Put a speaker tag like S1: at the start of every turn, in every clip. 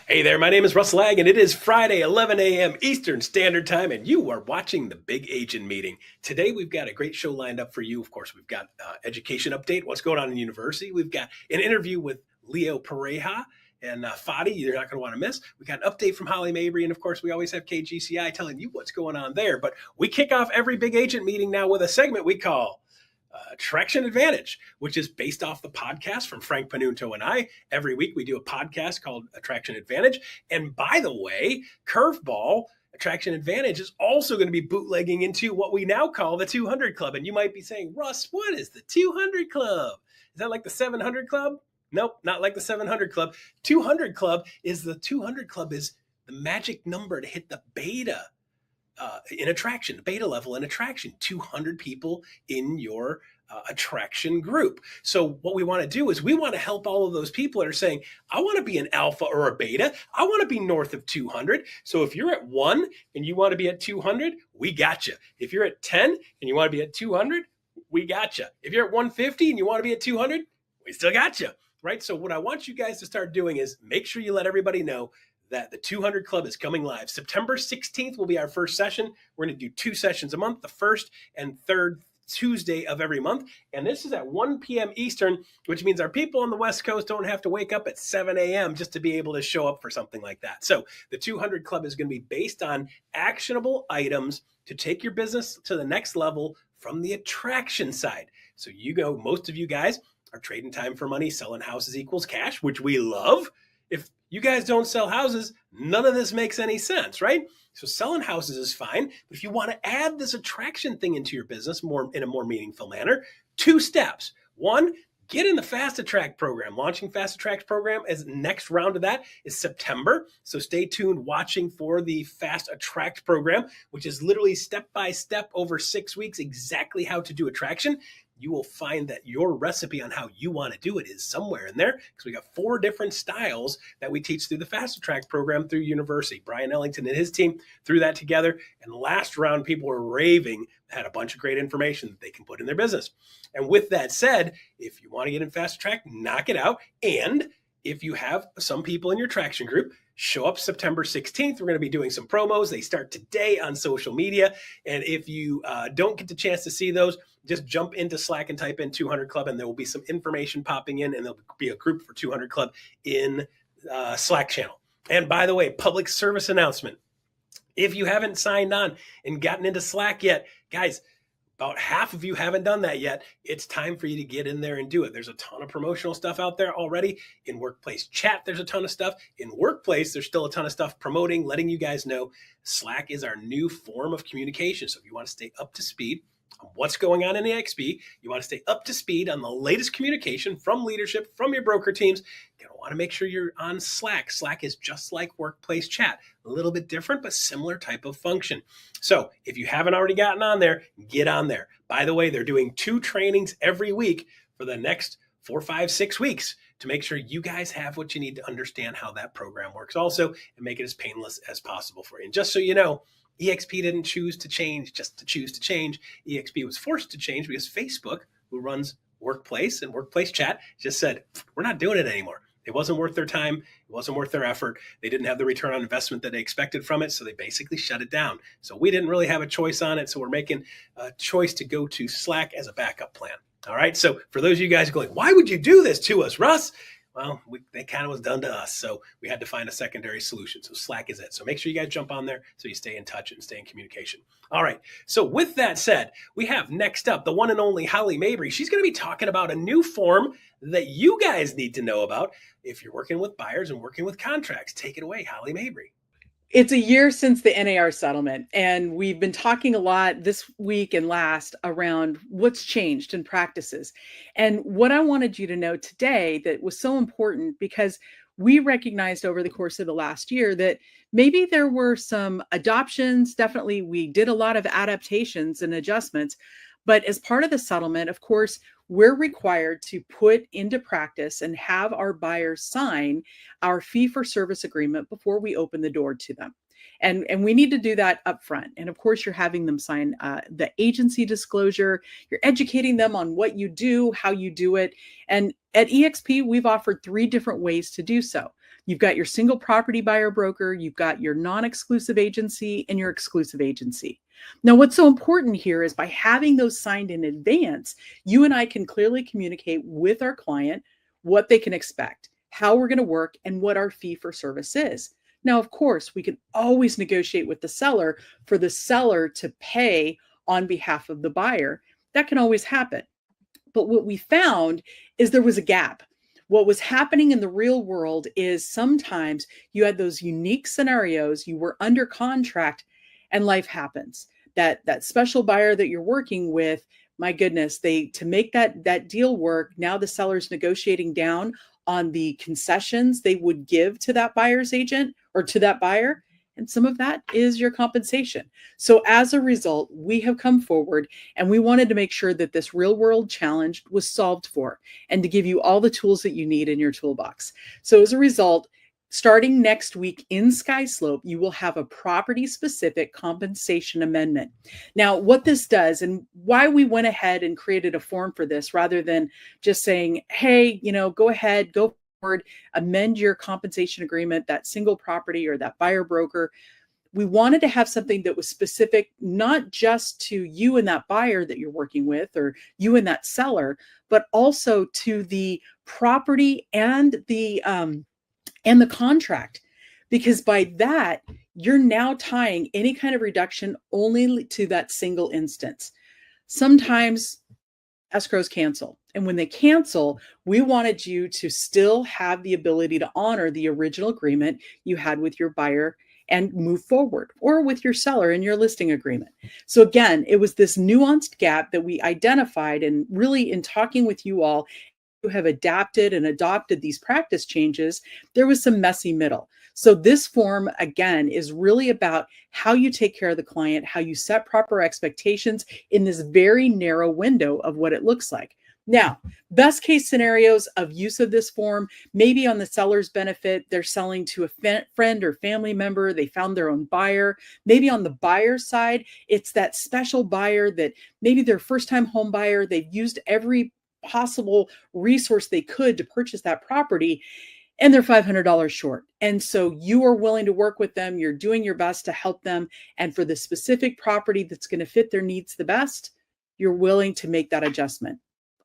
S1: Hey there, my name is Russ Laggan. It is Friday, 11 a.m. Eastern Standard Time, and you are watching the Big Agent Meeting. Today, we've got a great show lined up for you. Of course, we've got education update, what's going on in university. We've got an interview with Leo Pareja and Fadi, you're not going to want to miss. We got an update from Holly Mabry, and of course, we always have KGCI telling you what's going on there. But we kick off every Big Agent Meeting now with a segment we call Attraction Advantage, which is based off the podcast from Frank Panunto and I. Every week we do a podcast called Attraction Advantage. And by the way, Curveball Attraction Advantage is also going to be bootlegging into what we now call the 200 Club. And you might be saying, Russ, what is the 200 Club? Is that like the 700 Club? Nope, not like the 700 Club. 200 Club is the magic number to hit the beta in attraction, beta level in attraction, 200 people in your attraction group. So what we want to do is we want to help all of those people that are saying, I want to be an alpha or a beta. I want to be north of 200. So if you're at 1 and you want to be at 200, we got you. If you're at 10 and you want to be at 200, we got you. If you're at 150 and you want to be at 200, we still got you, right? So what I want you guys to start doing is make sure you let everybody know that the 200 Club is coming live. September 16th will be our first session. We're going to do 2 sessions a month, the first and third Tuesday of every month. And this is at 1 p.m. Eastern, which means our people on the West Coast don't have to wake up at 7 a.m. just to be able to show up for something like that. So the 200 Club is going to be based on actionable items to take your business to the next level from the attraction side. So most of you guys are trading time for money, selling houses equals cash, which we love. If you guys don't sell houses, none of this makes any sense, right? So selling houses is fine. But if you want to add this attraction thing into your business in a more meaningful manner, 2 steps. 1, get in the Fast Attract program. Launching Fast Attract program as next round of that is September. So stay tuned watching for the Fast Attract program, which is literally step-by-step over 6 weeks, exactly how to do attraction. You will find that your recipe on how you want to do it is somewhere in there, because we got 4 different styles that we teach through the Fast Attract program through university. Brian Ellington and his team threw that together. And last round, people were raving, had a bunch of great information that they can put in their business. And with that said, if you want to get in Fast Attract, knock it out. And if you have some people in your traction group, show up September 16th. We're going to be doing some promos. They start today on social media. And if you don't get the chance to see those, just jump into Slack and type in 200 Club, and there will be some information popping in, and there'll be a group for 200 Club in Slack channel. And by the way, public service announcement. If you haven't signed on and gotten into Slack yet, guys, about half of you haven't done that yet. It's time for you to get in there and do it. There's a ton of promotional stuff out there already. In Workplace Chat, there's a ton of stuff. In Workplace, there's still a ton of stuff promoting, letting you guys know Slack is our new form of communication. So if you want to stay up to speed on what's going on in EXP, you want to stay up to speed on the latest communication from leadership, from your broker teams, you're going to want to make sure you're on Slack. Slack is just like Workplace Chat, a little bit different, but similar type of function. So if you haven't already gotten on there, get on there. By the way, they're doing 2 trainings every week for the next 4, 5, 6 weeks to make sure you guys have what you need to understand how that program works also, and make it as painless as possible for you. And just so you know, EXP didn't choose to change just to choose to change. EXP was forced to change because Facebook, who runs Workplace and Workplace Chat, just said, we're not doing it anymore. It wasn't worth their time. It wasn't worth their effort. They didn't have the return on investment that they expected from it, so they basically shut it down. So we didn't really have a choice on it, so we're making a choice to go to Slack as a backup plan. All right, so for those of you guys going, why would you do this to us, Russ? Well, that kind of was done to us, so we had to find a secondary solution. So Slack is it. So make sure you guys jump on there so you stay in touch and stay in communication. All right, so with that said, we have next up the one and only Holly Mabry. She's going to be talking about a new form that you guys need to know about if you're working with buyers and working with contracts. Take it away, Holly Mabry.
S2: It's a year since the NAR settlement, and we've been talking a lot this week and last around what's changed in practices. And what I wanted you to know today that was so important, because we recognized over the course of the last year that maybe there were some adoptions. Definitely, we did a lot of adaptations and adjustments. But as part of the settlement, of course, we're required to put into practice and have our buyers sign our fee-for-service agreement before we open the door to them. And we need to do that up front. And of course, you're having them sign the agency disclosure. You're educating them on what you do, how you do it. And at EXP, we've offered 3 different ways to do so. You've got your single property buyer broker, you've got your non-exclusive agency, and your exclusive agency. Now, what's so important here is by having those signed in advance, you and I can clearly communicate with our client what they can expect, how we're going to work, and what our fee for service is. Now, of course, we can always negotiate with the seller for the seller to pay on behalf of the buyer. That can always happen. But what we found is there was a gap. What was happening in the real world is sometimes you had those unique scenarios, you were under contract and life happens. That special buyer that you're working with, my goodness, they to make that deal work, now the seller's negotiating down on the concessions they would give to that buyer's agent or to that buyer. And some of that is your compensation. So as a result, we have come forward and we wanted to make sure that this real world challenge was solved for and to give you all the tools that you need in your toolbox. So as a result, starting next week in SkySlope, you will have a property specific compensation amendment. Now, what this does and why we went ahead and created a form for this rather than just saying, hey, go ahead, go forward, amend your compensation agreement, that single property or that buyer broker. We wanted to have something that was specific, not just to you and that buyer that you're working with or you and that seller, but also to the property and the contract. Because by that, you're now tying any kind of reduction only to that single instance. Sometimes escrows cancel. And when they cancel, we wanted you to still have the ability to honor the original agreement you had with your buyer and move forward, or with your seller in your listing agreement. So again, it was this nuanced gap that we identified, and really in talking with you all who have adapted and adopted these practice changes, there was some messy middle. So this form, again, is really about how you take care of the client, how you set proper expectations in this very narrow window of what it looks like. Now, best case scenarios of use of this form, maybe on the seller's benefit, they're selling to a friend or family member, they found their own buyer. Maybe on the buyer's side, it's that special buyer that maybe they're first-time home buyer, they've used every possible resource they could to purchase that property, and they're $500 short. And so you are willing to work with them. You're doing your best to help them. And for the specific property that's going to fit their needs the best, you're willing to make that adjustment.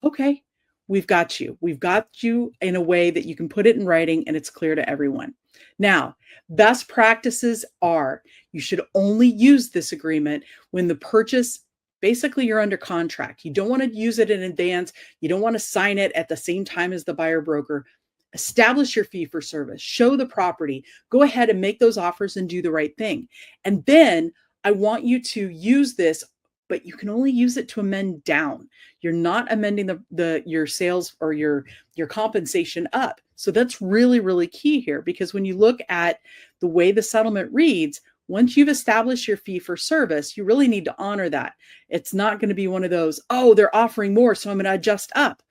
S2: Okay, we've got you. We've got you in a way that you can put it in writing and it's clear to everyone. Now, best practices are you should only use this agreement when the purchase, basically you're under contract. You don't want to use it in advance. You don't want to sign it at the same time as the buyer broker. Establish your fee for service, show the property, go ahead and make those offers and do the right thing. And then I want you to use this, but you can only use it to amend down. You're not amending your sales or your compensation up. So that's really, really key here, because when you look at the way the settlement reads, once you've established your fee for service, you really need to honor that. It's not going to be one of those, oh, they're offering more, so I'm going to adjust up.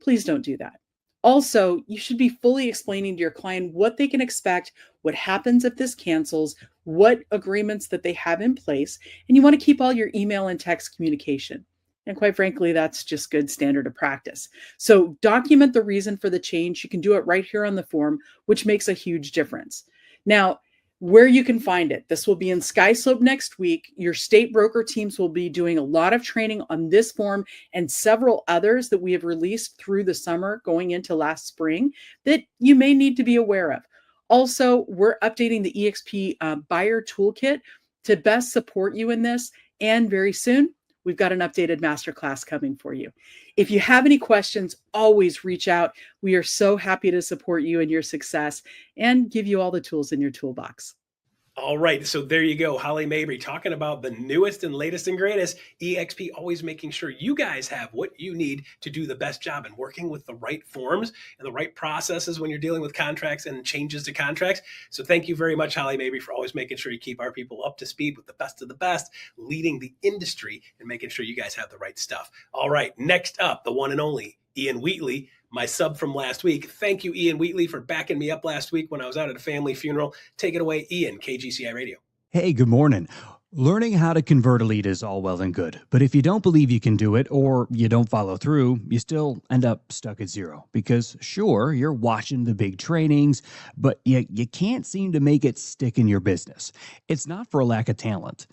S2: Please don't do that. Also, you should be fully explaining to your client what they can expect, what happens if this cancels, what agreements that they have in place, and you want to keep all your email and text communication. And quite frankly, that's just good standard of practice. So document the reason for the change. You can do it right here on the form, which makes a huge difference. Now, where you can find it, this will be in SkySlope next week. Your state broker teams will be doing a lot of training on this form and several others that we have released through the summer going into last spring that you may need to be aware of. Also, we're updating the EXP buyer toolkit to best support you in this. And very soon, we've got an updated masterclass coming for you. If you have any questions, always reach out. We are so happy to support you in your success and give you all the tools in your toolbox.
S1: All right, so there you go. Holly Mabry talking about the newest and latest and greatest. EXP always making sure you guys have what you need to do the best job and working with the right forms and the right processes when you're dealing with contracts and changes to contracts. So thank you very much, Holly Mabry, for always making sure you keep our people up to speed with the best of the best, leading the industry and making sure you guys have the right stuff. All right, next up, the one and only Ian Wheatley, my sub from last week. Thank you, Ian Wheatley, for backing me up last week when I was out at a family funeral. Take it away, Ian, KGCI Radio.
S3: Hey, good morning. Learning how to convert a lead is all well and good, but if you don't believe you can do it or you don't follow through, you still end up stuck at zero. Because sure, you're watching the big trainings, but you can't seem to make it stick in your business. It's not for a lack of talent.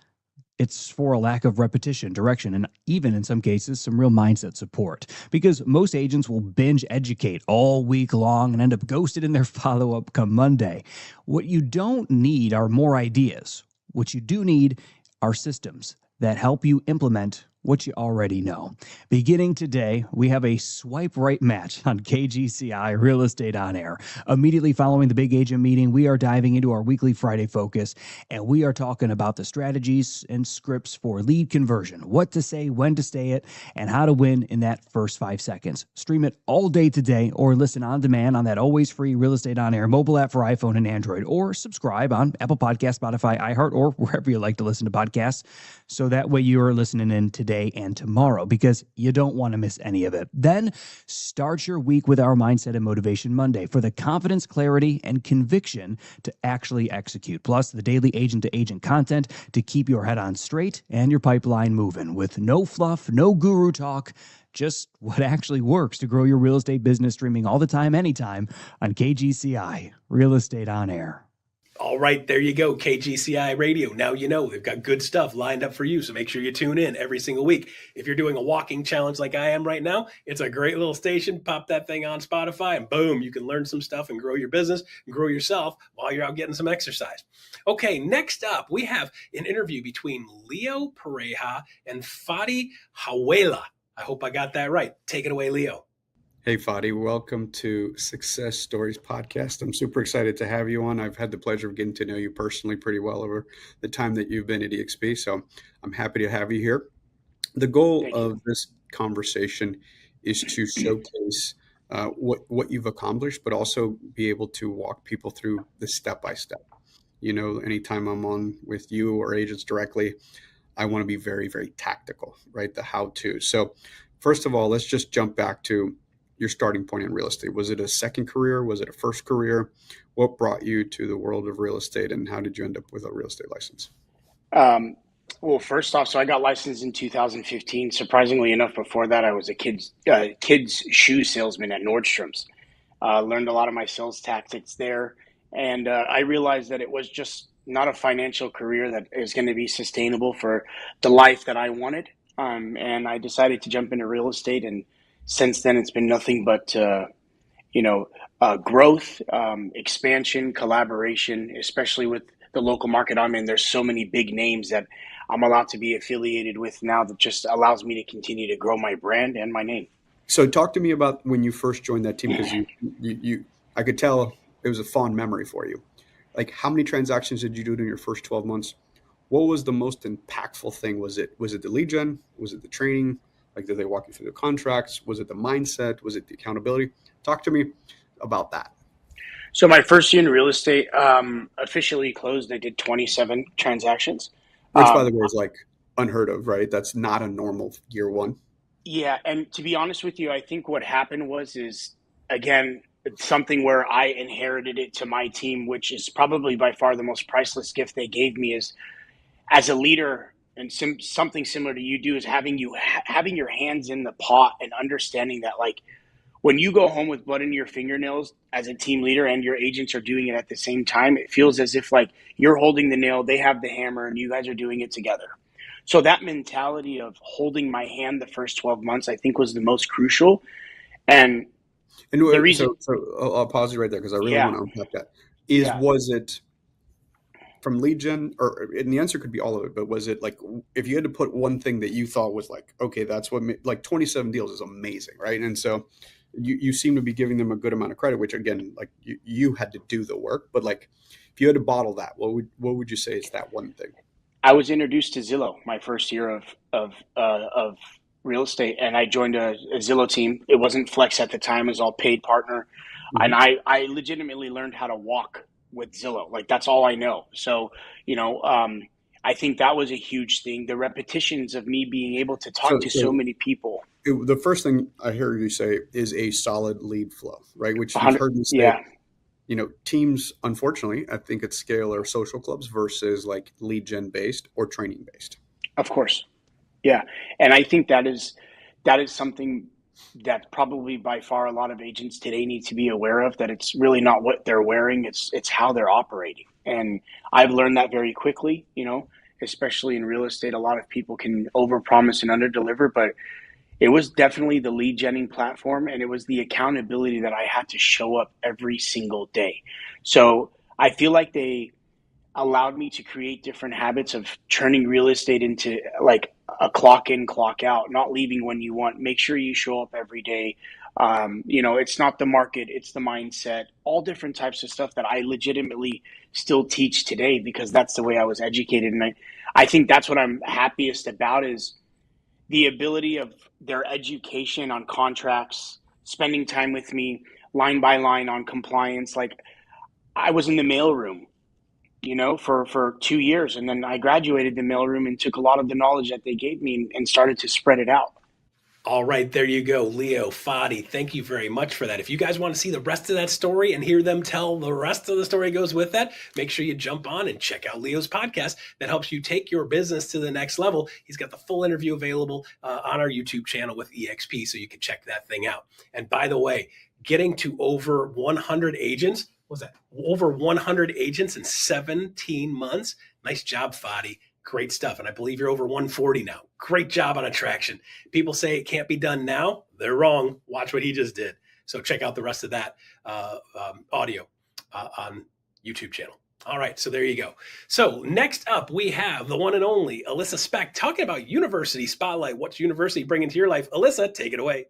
S3: It's for a lack of repetition, direction, and even in some cases, some real mindset support. Because most agents will binge educate all week long and end up ghosted in their follow up come Monday. What you don't need are more ideas. What you do need are systems that help you implement what you already know. Beginning today, we have a swipe right match on KGCI Real Estate On Air. Immediately following the big agent meeting, we are diving into our weekly Friday focus, and we are talking about the strategies and scripts for lead conversion, what to say, when to say it, and how to win in that first 5 seconds. Stream it all day today or listen on demand on that always free Real Estate On Air mobile app for iPhone and Android, or subscribe on Apple Podcasts, Spotify, iHeart, or wherever you like to listen to podcasts. So that way you are listening in today and tomorrow, because you don't want to miss any of it. Then start your week with our Mindset and Motivation Monday for the confidence, clarity, and conviction to actually execute. Plus the daily agent-to-agent content to keep your head on straight and your pipeline moving with no fluff, no guru talk, just what actually works to grow your real estate business, streaming all the time, anytime on KGCI Real Estate On Air.
S1: All right, there you go, KGCI Radio. Now you know they've got good stuff lined up for you, so make sure you tune in every single week. If you're doing a walking challenge like I am right now, it's a great little station. Pop that thing on Spotify, and boom, you can learn some stuff and grow your business and grow yourself while you're out getting some exercise. Okay, next up, we have an interview between Leo Pareja and Fadi Hawela. I hope I got that right. Take it away, Leo.
S4: Hey, Fadi, welcome to Success Stories Podcast. I'm super excited to have you on. I've had the pleasure of getting to know you personally pretty well over the time that you've been at EXP, so I'm happy to have you here. The goal of this conversation is to showcase what you've accomplished, but also be able to walk people through the step-by-step. You know, anytime I'm on with you or agents directly, I want to be very, very tactical, right? The how-to. So first of all, let's just jump back to your starting point in real estate. Was it a second career? Was it a first career? What brought you to the world of real estate, and how did you end up with a real estate license?
S5: Well, first off, so I got licensed in 2015. Surprisingly enough, before that, I was a kids shoe salesman at Nordstrom's. Learned a lot of my sales tactics there, and I realized that it was just not a financial career that is going to be sustainable for the life that I wanted. And I decided to jump into real estate, and since then, it's been nothing but growth, expansion, collaboration, especially with the local market I'm in. There's so many big names that I'm allowed to be affiliated with now that just allows me to continue to grow my brand and my name.
S4: So talk to me about when you first joined that team, because you I could tell it was a fond memory for you. Like, how many transactions did you do in your first 12 months? What was the most impactful thing? Was it the lead gen? Was it the training? Like, did they walk you through the contracts? Was it the mindset? Was it the accountability? Talk to me about that.
S5: So my first year in real estate, officially closed, I did 27 transactions.
S4: Which, by the way, is like unheard of, right? That's not a normal year one.
S5: Yeah, and to be honest with you, I think what happened is, again, something where I inherited it to my team, which is probably by far the most priceless gift they gave me, is as a leader. And something similar to you do is having your hands in the pot and understanding that, like, when you go home with blood in your fingernails as a team leader and your agents are doing it at the same time, it feels as if like you're holding the nail, they have the hammer, and you guys are doing it together. So that mentality of holding my hand the first 12 months, I think, was the most crucial. And the reason,
S4: so I'll pause you right there because I really want to unpack that. Was it from lead gen, and the answer could be all of it, but was it like, if you had to put one thing that you thought was like, okay, that's what, like 27 deals is amazing, right? And so you seem to be giving them a good amount of credit, which again, like you had to do the work, but like if you had to bottle that, what would you say is that one thing?
S5: I was introduced to Zillow my first year of real estate, and I joined a Zillow team. It wasn't Flex at the time; it was all paid partner, and I legitimately learned how to walk with Zillow. Like, that's all I know. So, I think that was a huge thing. The repetitions of me being able to talk to so many people.
S4: The first thing I heard you say is a solid lead flow, right? Which you've heard me say teams, unfortunately, I think at scale are social clubs versus like lead gen based or training based.
S5: Of course. Yeah. And I think that is something that probably by far a lot of agents today need to be aware of, that it's really not what they're wearing, it's how they're operating. And I've learned that very quickly, especially in real estate. A lot of people can overpromise and underdeliver, but it was definitely the lead genning platform, and it was the accountability that I had to show up every single day. So I feel like they allowed me to create different habits of turning real estate into like a clock in, clock out, not leaving when you want. Make sure you show up every day. It's not the market, it's the mindset, all different types of stuff that I legitimately still teach today because that's the way I was educated. And I think that's what I'm happiest about, is the ability of their education on contracts, spending time with me line by line on compliance. Like, I was in the mailroom, for 2 years. And then I graduated the mailroom and took a lot of the knowledge that they gave me and started to spread it out.
S1: All right, there you go, Leo Fadi. Thank you very much for that. If you guys want to see the rest of that story and hear them tell the rest of the story goes with that, make sure you jump on and check out Leo's podcast that helps you take your business to the next level. He's got the full interview available on our YouTube channel with EXP, so you can check that thing out. And by the way, getting to over 100 agents, over 100 agents in 17 months. Nice job, Fadi. Great stuff. And I believe you're over 140 now. Great job on attraction. People say it can't be done now. They're wrong. Watch what he just did. So check out the rest of that audio on YouTube channel. All right, so there you go. So next up, we have the one and only Alyssa Speck talking about University Spotlight. What's University bringing to your life? Alyssa, take it away.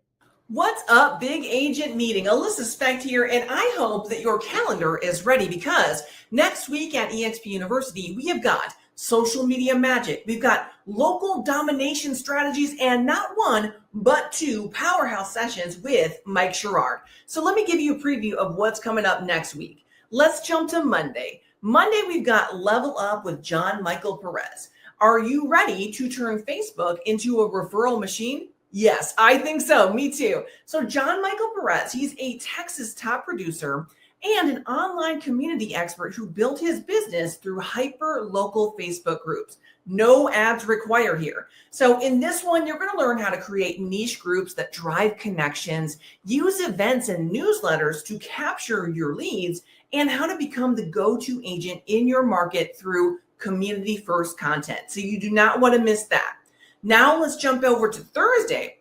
S6: What's up, Big Agent Meeting? Alyssa Specht here, and I hope that your calendar is ready, because next week at EXP University, we have got social media magic. We've got local domination strategies, and not one, but 2 powerhouse sessions with Mike Sherrard. So let me give you a preview of what's coming up next week. Let's jump to Monday. Monday, we've got Level Up with John Michael Perez. Are you ready to turn Facebook into a referral machine? Yes, I think so. Me too. So John Michael Perez, he's a Texas top producer and an online community expert who built his business through hyper-local Facebook groups. No ads required here. So in this one, you're going to learn how to create niche groups that drive connections, use events and newsletters to capture your leads, and how to become the go-to agent in your market through community-first content. So you do not want to miss that. Now let's jump over to Thursday.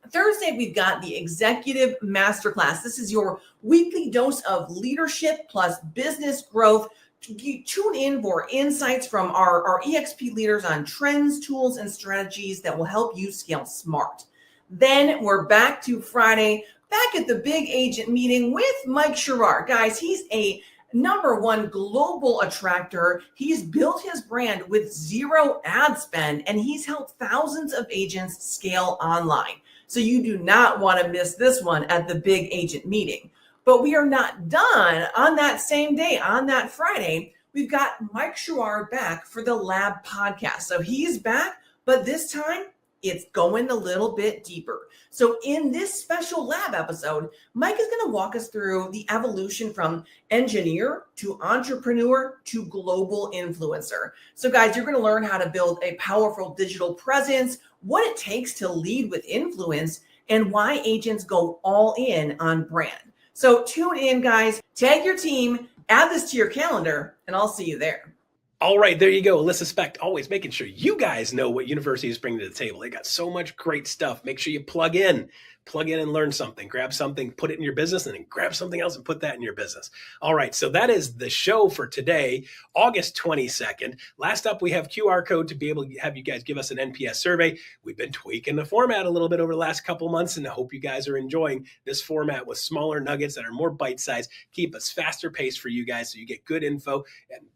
S6: Thursday, we've got the Executive Masterclass. This is your weekly dose of leadership plus business growth. Tune in for insights from our EXP leaders on trends, tools, and strategies that will help you scale smart. Then we're back to Friday, back at the Big Agent Meeting with Mike Sherrard. Guys, he's a #1 global attractor. He's built his brand with 0 ad spend, and he's helped thousands of agents scale online. So you do not want to miss this one at the Big Agent Meeting. But we are not done. On that same day, on that Friday, we've got Mike Sherrard back for the Lab podcast. So he's back, but this time it's going a little bit deeper. So in this special Lab episode, Mike is going to walk us through the evolution from engineer to entrepreneur to global influencer. So guys, you're going to learn how to build a powerful digital presence, what it takes to lead with influence, and why agents go all in on brand. So tune in, guys, tag your team, add this to your calendar, and I'll see you there.
S1: All right, there you go. Alyssa Specht, always making sure you guys know what University is bringing to the table. They got so much great stuff. Make sure you plug in and learn something, grab something, put it in your business, and then grab something else and put that in your business. All right, so that is the show for today, August 22nd. Last up, we have QR code to be able to have you guys give us an NPS survey. We've been tweaking the format a little bit over the last couple months, and I hope you guys are enjoying this format with smaller nuggets that are more bite-sized, keep us faster paced for you guys so you get good info,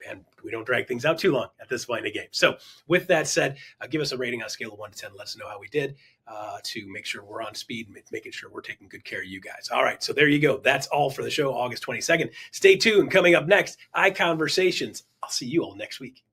S1: and we don't drag things out too long at this point in the game. So with that said, give us a rating on a scale of 1 to 10. Let us know how we did to make sure we're on speed and making sure we're taking good care of you guys. All right, so there you go. That's all for the show, August 22nd. Stay tuned. Coming up next, iConversations. I'll see you all next week.